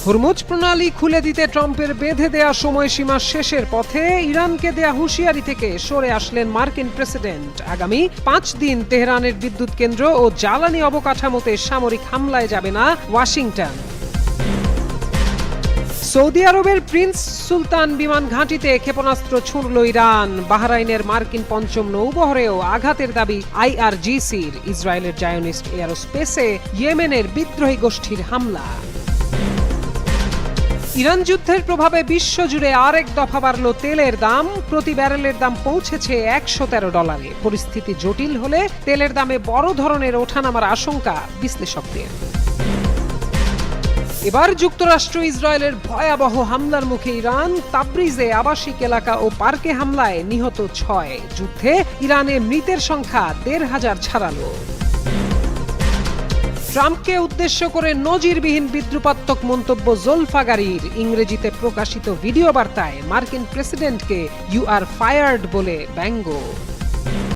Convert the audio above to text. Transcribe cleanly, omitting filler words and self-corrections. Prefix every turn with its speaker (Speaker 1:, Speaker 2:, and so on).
Speaker 1: Hormuz প্রণালী খুলে দিতে ট্রাম্পের বেঁধে দেয়া সময়সীমা শেষের পথে ইরানকে দেয়া হুঁশিয়ারি থেকে সরে আসলেন মার্কিন প্রেসিডেন্ট। আগামী 5 দিন তেহরানের বিদ্যুৎ কেন্দ্র ও জ্বালানি অবকাঠামোতে সামরিক হামলায় যাবে না ওয়াশিংটন। সৌদি আরবের প্রিন্স সুলতান বিমান ঘাঁটিতে ক্ষেপণাস্ত্র ছুঁড়ল ইরান। বাহরাইনের মার্কিন পঞ্চম নৌবহরেও আঘাতের দাবি আইআরজিসির। ইসরায়েলের জায়নিস্ট এয়ারোস্পেসে ইয়েমেনের বিদ্রোহী গোষ্ঠীর হামলা। ইরান যুদ্ধের প্রভাবে বিশ্বজুড়ে আরেক দফা বাড়ল তেলের দাম। প্রতি ব্যারেলের দাম পৌঁছেছে $113। পরিস্থিতি জটিল হলে তেলের দামে বড় ধরনের ওঠানামার আশঙ্কা বিশ্লেষকদের। এবার যুক্তরাষ্ট্র ইসরায়েলের ভয়াবহ হামলার মুখে ইরান। তাবরিজে আবাসিক এলাকা ও পার্কে হামলায় নিহত 6। যুদ্ধে ইরানে মৃতের সংখ্যা 1,500 ছাড়ালো। ট্রাম্পকে উদ্দেশ্য করে নজিরবিহীন বিদ্রুপাত্মক মন্তব্য জোলফাগারির। ইংরেজিতে প্রকাশিত ভিডিও বার্তায় মার্কিন প্রেসিডেন্টকে "ইউ আর ফায়ার্ড" বলে ব্যঙ্গ।